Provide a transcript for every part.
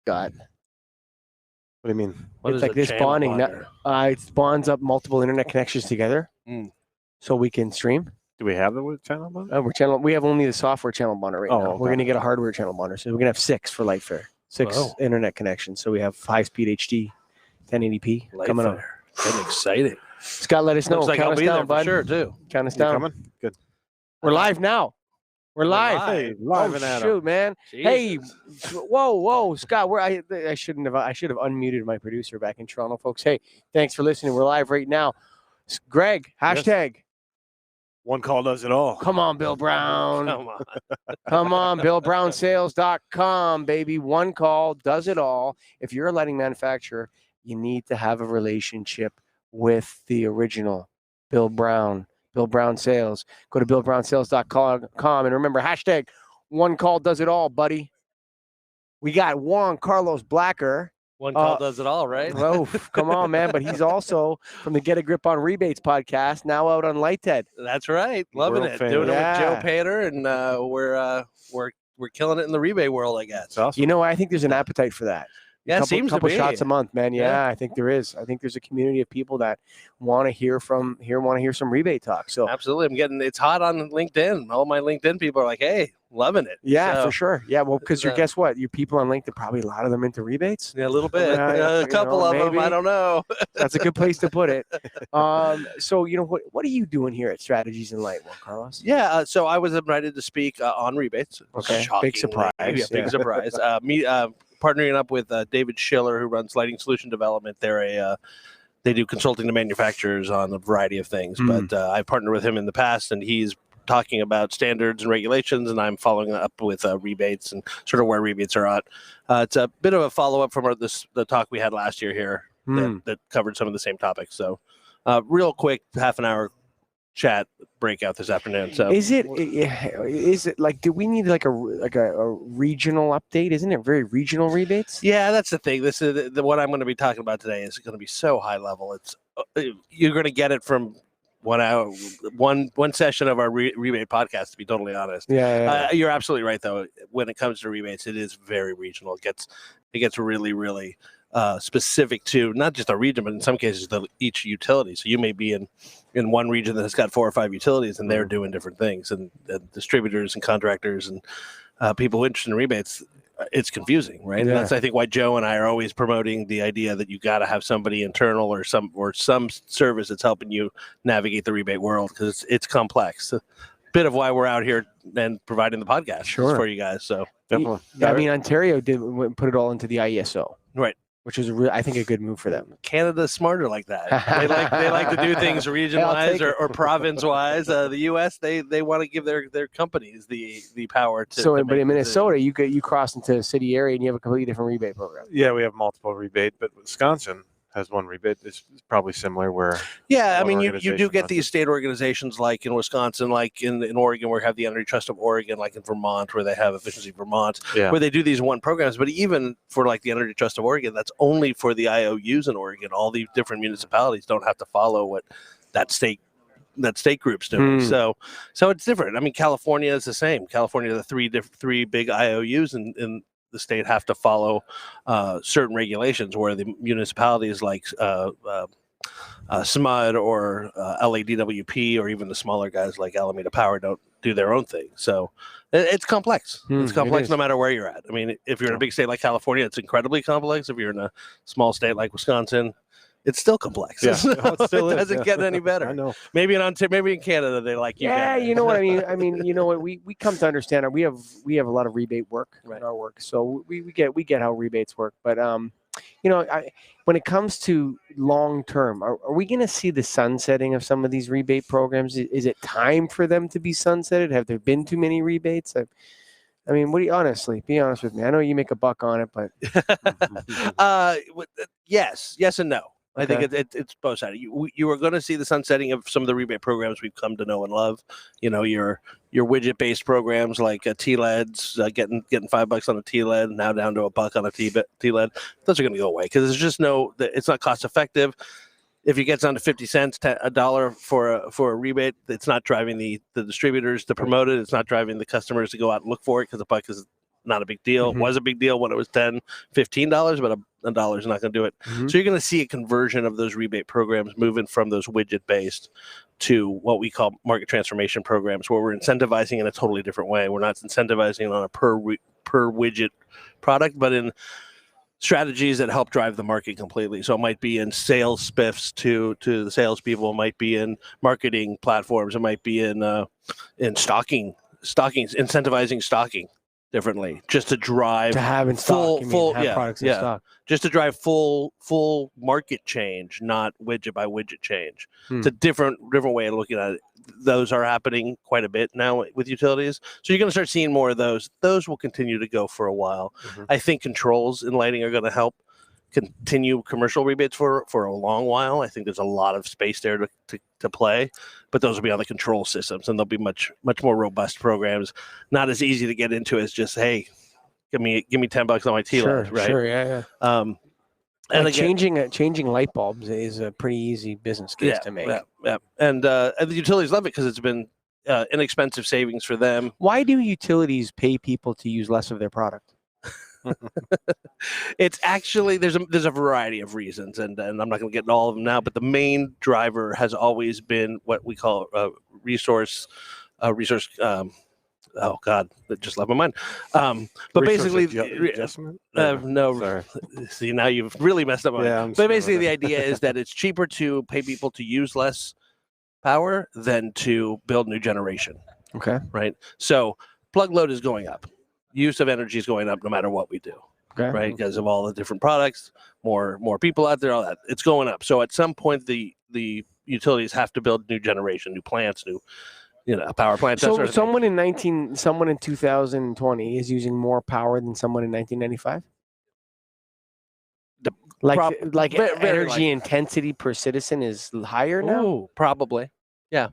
got. What do you mean? What It's is like a this channel bonding. bonder? It bonds up multiple internet connections together, so we can stream. Do we have the channel bond? We have only the software channel bonder right now. okay. We're going to get a hardware channel bonder, so we're going to have 6 for Lightfare. 6 internet connections. So we have high-speed HD, 1080p coming up. Getting exciting. Scott, let us know. Looks like Count I'll us be down, there bud. for sure too. Count us You down. coming? Good. We're live now. We're live. Hey, live and at 'em. Shoot, man. Jesus. Hey, whoa, Scott. I should have unmuted my producer back in Toronto, folks. Hey, thanks for listening. We're live right now. Greg, hashtag. One call does it all. Come on, Bill Brown. Come on. Come on, BillBrownSales.com, baby. One call does it all. If you're a lighting manufacturer, you need to have a relationship with the original Bill Brown. Bill Brown Sales. Go to BillBrownSales.com and remember, hashtag one call does it all, buddy. We got Juan Carlos Blacker. One call does it all, right? Oh, come on, man. But he's also from the Get a Grip on Rebates podcast, now out on Lighthead. That's right. Loving World it. famous. Doing it with Joe Yeah. Pater, and we're killing it in the rebate world, I guess. It's awesome. You know, I think there's an appetite for that. Yeah, seems to couple be. shots a month, man. Yeah, Yeah. I think there is. I think there's a community of people that want to hear some rebate talk. So Absolutely. It's hot on LinkedIn. All my LinkedIn people are like, hey, loving it. yeah, So, for sure. Yeah, well, because it's, guess what? Your people on LinkedIn, probably a lot of them into rebates. Yeah, a little bit. Yeah, A couple of them, maybe. I don't know. That's a good place to put it. So what are you doing here at Strategies in Light, Juan Carlos? Yeah, so I was invited to speak on rebates. Okay, big Shockingly. surprise. Yeah, big Yeah. surprise. Partnering up with David Schiller, who runs Lighting Solution Development. They do consulting to manufacturers on a variety of things. But I've partnered with him in the past, and he's talking about standards and regulations, and I'm following up with rebates and sort of where rebates are at. It's a bit of a follow-up from the talk we had last year here that covered some of the same topics. So real quick, half an hour chat breakout this afternoon. So Is it like, do we need like a regional update? Isn't it very regional rebates? yeah, that's the thing. This is what I'm going to be talking about today is going to be so high level. It's you're going to get it from 1 hour, one session of our rebate podcast, to be totally honest. Yeah. You're absolutely right, though. When it comes to rebates, it is very regional. It gets really, really specific to not just a region, but in some cases each utility. So you may be in one region that's got 4 or 5 utilities, and they're doing different things. And distributors and contractors and people interested in rebates, it's confusing, right? Yeah. And that's, I think, why Joe and I are always promoting the idea that you got to have somebody internal or some service that's helping you navigate the rebate world, because it's complex. A bit of why we're out here and providing the podcast for you guys. So Definitely. Yeah, I mean, Ontario put it all into the IESO, right. which is I think a good move for them. Canada's smarter like that. They like to do things region-wise or province-wise. The U.S. they want to give their companies the power to. So, to but in make Minnesota, you cross into a city area and you have a completely different rebate program. Yeah, we have multiple rebate, but Wisconsin has one rebate. It's probably similar where. Yeah, I one mean, you do organization get has these state organizations like in Wisconsin, like in Oregon, where we have the Energy Trust of Oregon, like in Vermont, where they have Efficiency Vermont, where they do these one programs. But even for like the Energy Trust of Oregon, that's only for the IOUs in Oregon. All the different municipalities don't have to follow what that state group's doing. So it's different. I mean, California is the same. California, the three big IOUs in the state have to follow certain regulations, where the municipalities like SMUD or LADWP, or even the smaller guys like Alameda Power, don't do their own thing. So it's complex. It's complex no matter where you're at. I mean, if you're in a big state like California, it's incredibly complex. If you're in a small state like Wisconsin, it's still complex. Yeah. It doesn't get any better. I know. Maybe in Canada they like you. Yeah, you know what I mean. I mean, you know what we come to understand. We have a lot of rebate work in our work, so we get how rebates work. But when it comes to long term, are we going to see the sunsetting of some of these rebate programs? Is it time for them to be sunsetted? Have there been too many rebates? I mean, be honest with me. I know you make a buck on it, but yes and no. I think it's both sides. You are going to see the sunsetting of some of the rebate programs we've come to know and love. You know, your widget-based programs like TLEDs, getting $5 on a TLED, now down to $1 on a TLED. Those are going to go away because there's just it's not cost effective. If it gets down to 50 cents, $1 for a rebate, it's not driving the distributors to promote it. It's not driving the customers to go out and look for it because $1 is not a big deal. Mhm. It was a big deal when it was $10, $15, but a dollar is not going to do it. Mhm. So you're going to see a conversion of those rebate programs moving from those widget-based to what we call market transformation programs, where we're incentivizing in a totally different way. We're not incentivizing on a per widget product, but in strategies that help drive the market completely. So it might be in sales spiffs to the salespeople. It might be in marketing platforms. It might be in stocking, incentivizing stocking differently, just to drive To have in stock, have yeah, products in yeah. stock. Just to drive full market change, not widget by widget change. Hmm. It's a different way of looking at it. Those are happening quite a bit now with utilities. So you're going to start seeing more of those. Those will continue to go for a while. Mhm. I think controls in lighting are going to help continue commercial rebates for a long while. I think there's a lot of space there to play, but those will be on the control systems, and they'll be much more robust programs. Not as easy to get into as just, hey, give me $10 on my TLED, right? Sure, yeah. And Like again, changing light bulbs is a pretty easy business case to make. Yeah. And the utilities love it because it's been inexpensive savings for them. Why do utilities pay people to use less of their product? It's actually there's a variety of reasons, and I'm not going to get into all of them now. But the main driver has always been what we call resource. Oh God, that just left my mind. But basically, adjustment? no. Sorry. See, now you've really messed up. Yeah, But basically, the idea is that it's cheaper to pay people to use less power than to build new generation. Okay. Right. So plug load is going up. Use of energy is going up no matter what we do. Okay. Right, because of all the different products, more people out there, all that, it's going up. So at some point, the utilities have to build new generation, new plants, new power plants. So someone in 2020 is using more power than someone in 1995. Like very energy likely. intensity per citizen is higher now. Oh, probably. Yeah.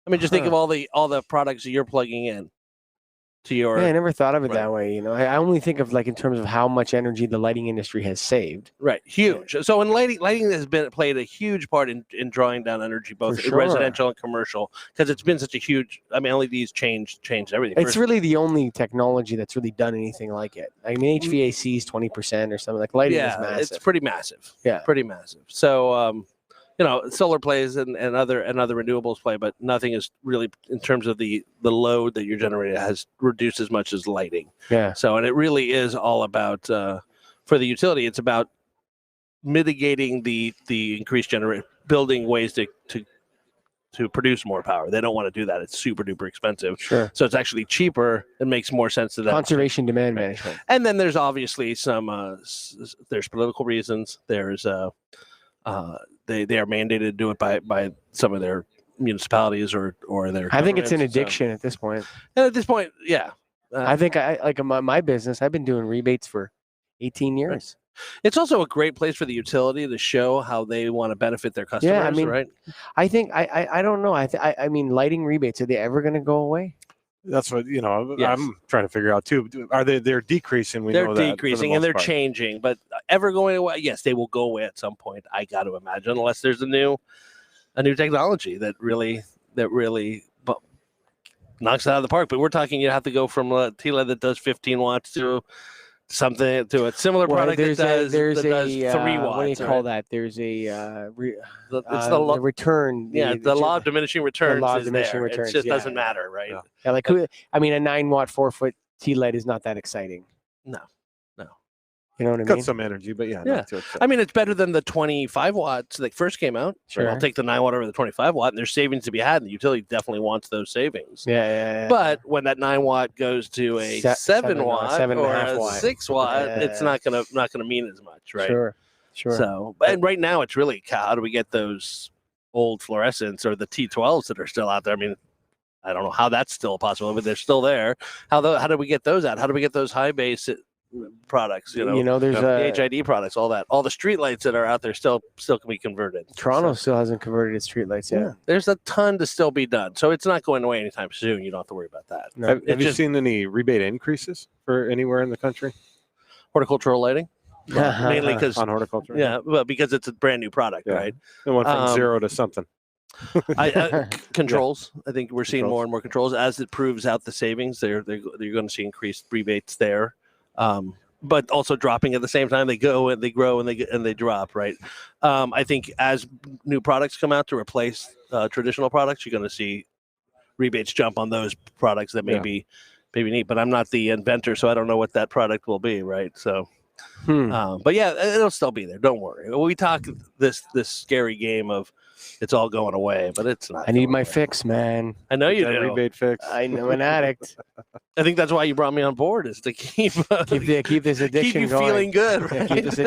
I mean, just think of all the products that you're plugging in to your. Yeah, I never thought of it that way. I only think of like in terms of how much energy the lighting industry has saved. Right, huge. So in lighting has played a huge part in drawing down energy, both For sure. residential and commercial, because it's been such a huge. I mean, LEDs changed everything. It's really the only technology that's really done anything like it. I mean, HVAC is 20% or something. Like lighting is massive. It's pretty massive. Yeah, pretty massive. So solar plays and other renewables play, but nothing is really, in terms of the load that you're generating, has reduced as much as lighting. Yeah. So, and it really is all about, for the utility, it's about mitigating the increased building ways to produce more power. They don't want to do that. It's super duper expensive. Sure. So it's actually cheaper. It makes more sense to them. Conservation demand management. And then there's obviously some there's political reasons. There's they are mandated to do it by some of their municipalities or their. I think it's an addiction at this point. And at this point, yeah. I think my business. I've been doing rebates for 18 years. Right. It's also a great place for the utility to show how they want to benefit their customers. Yeah, I mean, right? I think I don't know. I mean, lighting rebates, are they ever going to go away? That's what Yes. I'm trying to figure out too. Are they're decreasing? They're They're decreasing and they're changing, but ever going away? Yes, they will go away at some point. I got to imagine, unless there's a new technology that really knocks it out of the park. But we're talking, you have to go from a TLED that does 15 watts to something to a similar product that does 3 watts. What do you call that? There's a the return. The law of diminishing returns. The law of is diminishing there. returns. It just doesn't matter, right? Yeah, like I mean, a 9-watt 4-foot TLED is not that exciting. No. You know what I cut mean? some energy, but yeah. Yeah. I mean, it's better than the 25 watts that first came out. Sure. I'll take the 9 watt over the 25 watt, and there's savings to be had, and the utility definitely wants those savings. Yeah. But when that 9 watt goes to a 7 watt 7.5 or a watt. 6 watt, it's not gonna mean as much, right? Sure. So, and right now it's really, how do we get those old fluorescents or the T12s that are still out there? I mean, I don't know how that's still possible, but they're still there. How do we get those out? How do we get those high base products? There's the HID products, all the street lights that are out there still can be converted. Toronto still hasn't converted its street lights yet. There's a ton to still be done, so it's not going away anytime soon. You don't have to worry about that. No. Have you seen any rebate increases for anywhere in the country? Horticultural lighting, mainly because on horticulture. well, because it's a brand new product, right? It went from 0 to something. Controls. I think we're seeing Controls. more and more controls as it proves out the savings. They're going to see increased rebates there, but also dropping at the same time. They go and they grow and they drop. Right. I think as new products come out to replace traditional products, you're going to see rebates jump on those products that maybe neat. But I'm not the inventor, so I don't know what that product will be. Right. So. But yeah, it'll still be there. Don't worry. We talk this scary game of it's all going away, but it's not. I need going my away. fix, man. I know you That do. rebate fix. I know an addict. I think that's why you brought me on board is to keep keep this addiction keep you going. feeling good. Yeah, Right? keep this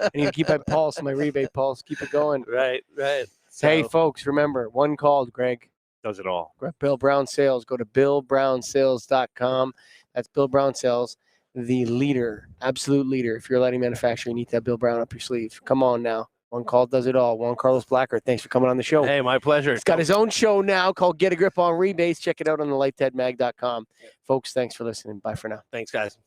I need to keep my pulse, my rebate pulse, keep it going. Right. Hey, So, folks, remember, one called, Greg. Does it all. Bill Brown Sales. Go to billbrownsales.com. That's Bill Brown Sales, the leader, absolute leader. If you're a lighting manufacturer, you need to have Bill Brown up your sleeve. Come on now. One call does it all. Juan Carlos Blacker, thanks for coming on the show. hey, my pleasure. He's got his own show now called Get a Grip on Rebates. Check it out on the lightheadmag.com. Folks, thanks for listening. Bye for now. Thanks, guys.